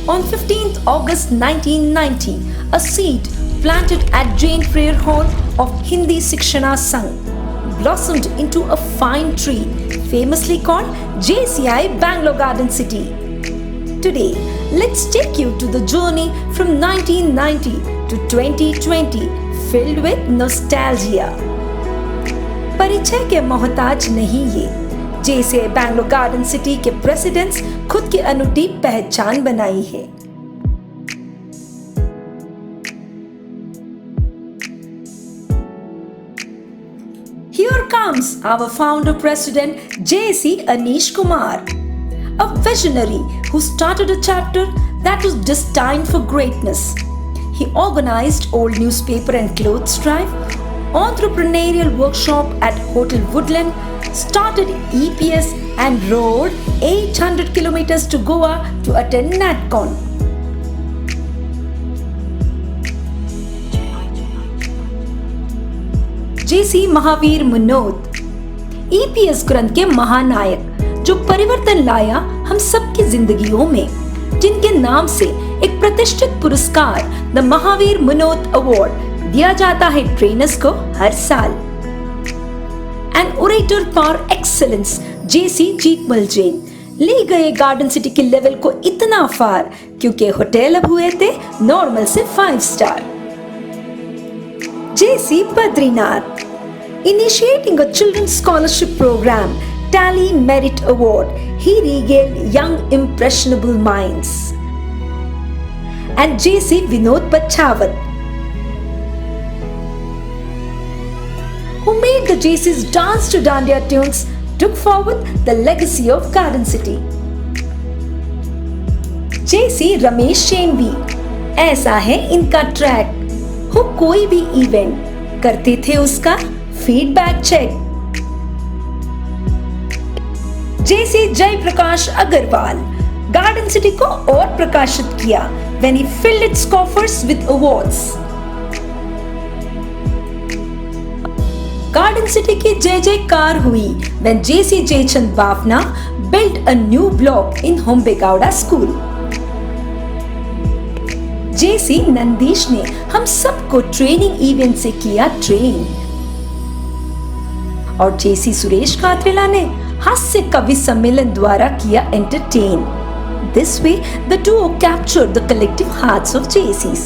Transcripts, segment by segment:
On 15th August 1990, a seed planted at Jain Prayer Hall of Hindi Sikshana Sangh blossomed into a fine tree, famously called JCI Bangalore Garden City. Today, let's take you to the journey from 1990 to 2020, filled with nostalgia. परिचय के मोहताज नहीं ये, जैसे Bangalore garden city के presidents खुद की अनूठी पहचान बनाई है। Here comes our founder president JC Anish Kumar, a visionary who started a chapter that was destined for greatness. He organized old newspaper and clothes drive, entrepreneurial workshop at Hotel Woodland, started EPS and rode 800 kilometers to Goa to attend NatCon. JC Mahavir मनोत, EPS ग्रंथ के महानायक जो परिवर्तन लाया हम सबकी जिंदगियों में, जिनके नाम से एक प्रतिष्ठित पुरस्कार द महावीर मनोत अवार्ड दिया जाता है ट्रेनर्स को हर साल। An orator par excellence JC Jeetmal Jain ले गए गार्डन सिटी के लेवल को इतना फार क्योंकि होटल अब हुए थे नॉर्मल से 5 star. JC Badrinath, initiating a children's scholarship program, Tally Merit Award, he regaled young impressionable minds. And JC Vinod Bachawat, who made the JC's dance to Dandiya tunes, took forward the legacy of Garden City. JC Ramesh Jain भी ऐसा है इनका track, हो कोई भी event करते थे उसका फीडबैक चेक। JC जय प्रकाश अग्रवाल गार्डन सिटी को और प्रकाशित किया when he filled its coffers with awards. Garden city की जय जयकार हुई when JC Jaichand Bawana built a new block in Hombegowda school. JC Nandish ने हम सबको ट्रेनिंग इवेंट से किया ट्रेन, और JC सुरेश कात्रेला ने हास्य कवि सम्मेलन द्वारा किया entertain. This way, the duo captured the collective hearts of JCs.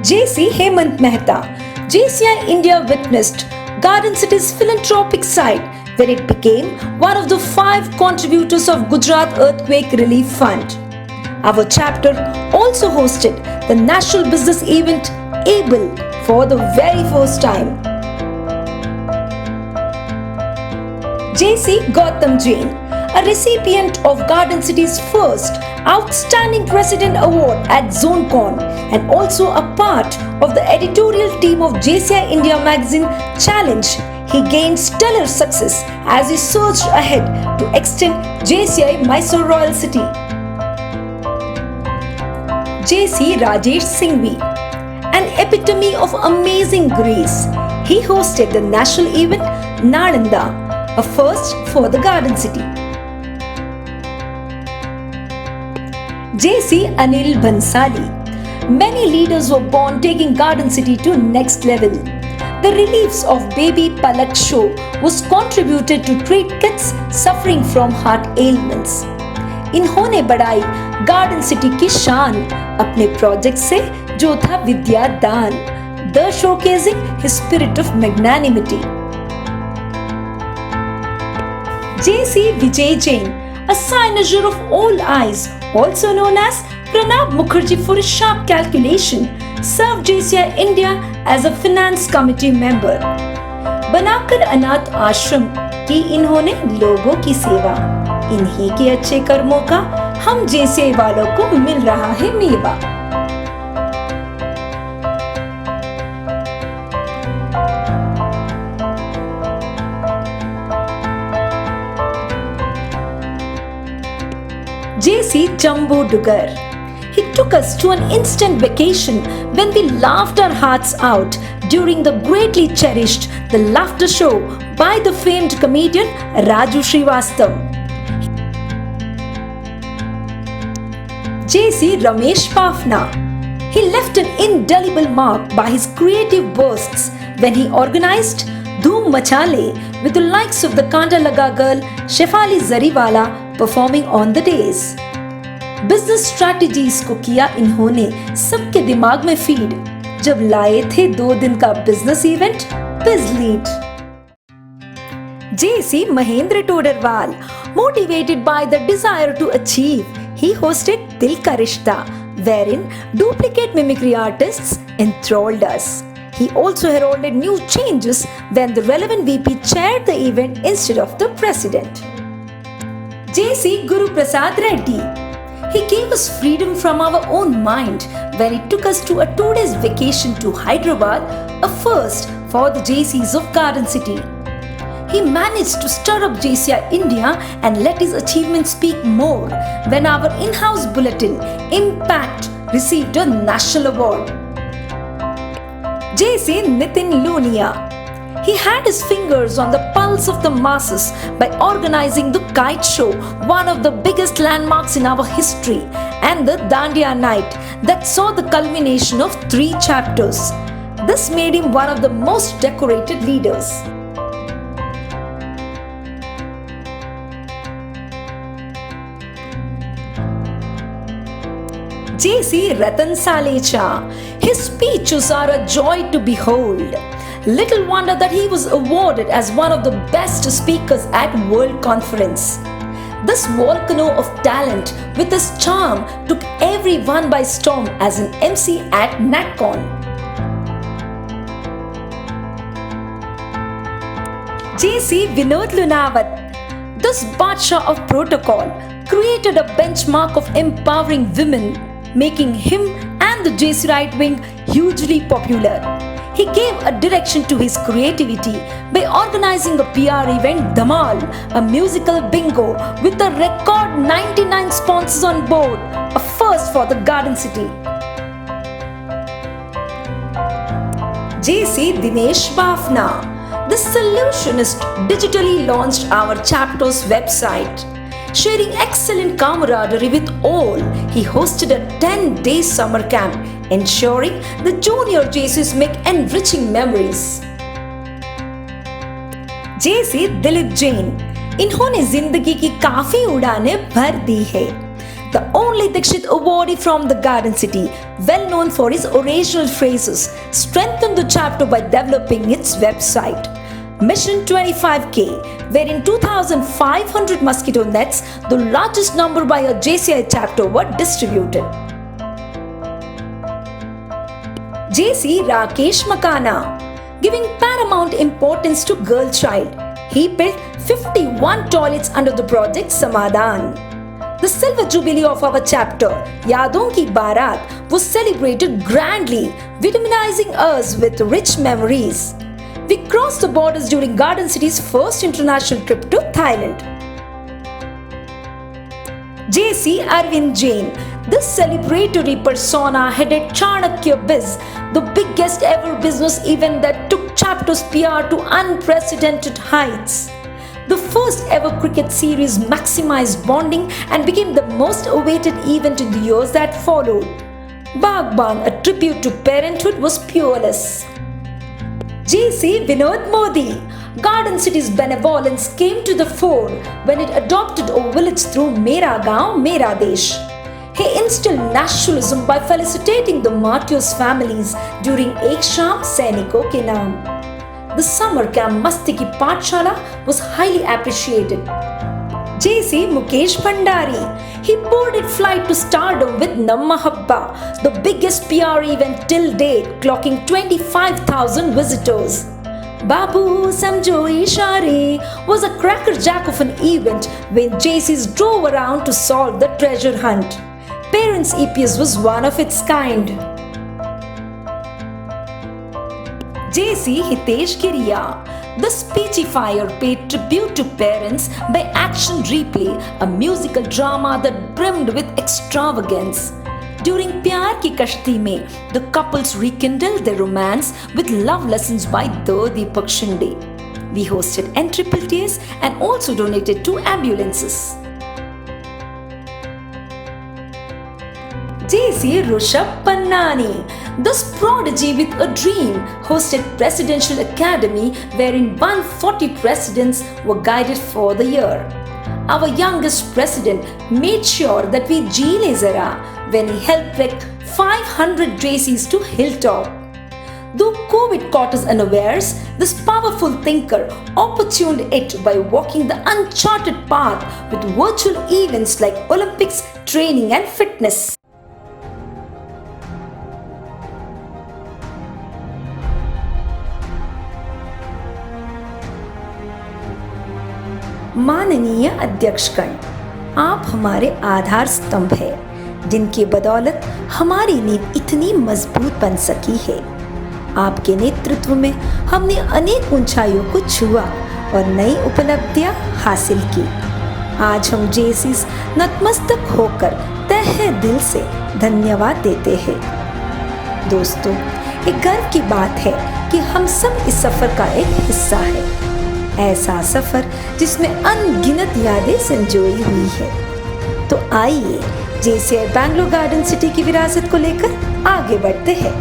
JC Hemant Mehta, JCI India witnessed Garden City's philanthropic side where it became one of the 5 contributors of Gujarat Earthquake Relief Fund. Our chapter also hosted the national business event ABLE for the very first time. JC Gautam Jain, a recipient of Garden City's first Outstanding President Award at ZoneCon and also a part of the editorial team of JCI India magazine Challenge, he gained stellar success as he surged ahead to extend JCI Mysore Royal City. JC Rajesh Singhvi, an epitome of amazing grace, he hosted the national event Nalanda, a first for the Garden City. JC Anil Bansali, many leaders were born taking Garden City to next level. The reliefs of Baby Palak show was contributed to treat kids suffering from heart ailments. इन्होंने बढ़ाई garden city की शान अपने project से जो था विद्या दान, the showcasing his spirit of magnanimity. JC Vijay Jain, a cynosure of all eyes, also known as Pranab Mukherjee for his sharp calculation, served JCI India as a finance committee member. बनाकर अनाथ आश्रम की इन्होंने लोगों की सेवा, इन्हीं के अच्छे कर्मों का हम JCI वालों को मिल रहा है मेवा। JC Jumbo Dugar, he took us to an instant vacation when we laughed our hearts out during the greatly cherished The Laughter Show by the famed comedian Raju Srivastav. J.C. Ramesh Pafna. He left an indelible mark by his creative bursts when he organized Dhoom Macha Le with the likes of the Kanda Laga girl Shefali Zariwala performing on the days. Business strategies को किया इन्होंने सबके दिमाग में feed जब लाए थे 2 दिन का बिजनेस इवेंट बिजलीड. J.C. Mahendra Todarwal. Motivated by the desire to achieve, he hosted Dil Ka Rishta, wherein duplicate mimicry artists enthralled us. He also heralded new changes when the relevant VP chaired the event instead of the president. J.C. Guru Prasad Reddy. He gave us freedom from our own mind when he took us to a 2 days vacation to Hyderabad, a first for the JCs of Garden City. He managed to stir up JCI India and let his achievements speak more when our in-house bulletin, Impact, received a national award. J.C. Nitin Lunia. He had his fingers on the pulse of the masses by organizing the Kite Show, one of the biggest landmarks in our history, and the Dandiya Night that saw the culmination of 3 chapters. This made him one of the most decorated leaders. J.C. Ratan Salecha. His speeches are a joy to behold. Little wonder that he was awarded as one of the best speakers at World Conference. This volcano of talent with his charm took everyone by storm as an MC at NatCon. J.C. Vinod Lunawat. This Badsha of protocol created a benchmark of empowering women, making him and the JC right wing hugely popular. He gave a direction to his creativity by organizing a PR event Dhamal, a musical bingo with a record 99 sponsors on board, a first for the Garden City. J.C. Dinesh Bafna. The solutionist digitally launched our chapter's website. Sharing excellent camaraderie with all, he hosted a 10-day summer camp, ensuring the junior JCs make enriching memories. J.C. Dilip Jain. इन्होंने जिंदगी की काफी उड़ानें भर दी है. The only Dikshit awardee from the Garden City, well known for his original phrases, strengthened the chapter by developing its website. Mission 25K, wherein 2,500 mosquito nets, the largest number by a JCI chapter, were distributed. J.C. Rakesh Makana. Giving paramount importance to girl child, he built 51 toilets under the project Samadhan. The silver jubilee of our chapter, Yadon Ki Baarat, was celebrated grandly, vitaminizing us with rich memories. We crossed the borders during Garden City's first international trip to Thailand. J.C. Arvind Jain. This celebratory persona headed Chanakya Biz, the biggest ever business event that took chapter's PR to unprecedented heights. The first ever cricket series maximized bonding and became the most awaited event in the years that followed. Bagban, a tribute to parenthood, was peerless. J.C. Vinod Modi. Garden City's benevolence came to the fore when it adopted a village through Mera Gaon, Mera Desh. He instilled nationalism by felicitating the martyrs' families during Ek Sham Sainiko Ke Naam. The summer camp Masti Ki Pathshala was highly appreciated. J.C. Mukesh Bhandari. He boarded flight to stardom with Namma Habba, the biggest PR event till date, clocking 25,000 visitors. Babu Samjo Ishare was a crackerjack of an event when JCs drove around to solve the treasure hunt. Parents EPS was one of its kind. J.C. Hitesh Giriya. The speechifier paid tribute to parents by Action Replay, a musical drama that brimmed with extravagance. During प्यार की कश्ती में, the couples rekindled their romance with love lessons by the Deepak Shinde. We hosted triple days and also donated 2 ambulances. JC Rishabh Pannani, this prodigy with a dream, hosted Presidential Academy wherein 140 presidents were guided for the year. Our youngest president made sure that we jeele zara when he helped trek 500 JCs to hilltop. Though COVID caught us unawares, this powerful thinker opportuned it by walking the uncharted path with virtual events like Olympics, training and fitness. माननीय अध्यक्षगण, आप हमारे आधार स्तंभ है, जिनकी बदौलत हमारी नींव इतनी मजबूत बन सकी है। आपके नेतृत्व में हमने अनेक ऊंचाइयों को छुआ और नई उपलब्धियां हासिल की। आज हम जेसीस नतमस्तक होकर तहे दिल से धन्यवाद देते हैं। दोस्तों, एक गर्व की बात है कि हम सब इस सफर का एक हिस्सा है। ऐसा सफर जिसमें अनगिनत यादें संजोई हुई है। तो आइए JCI बैंगलोर गार्डन सिटी की विरासत को लेकर आगे बढ़ते हैं।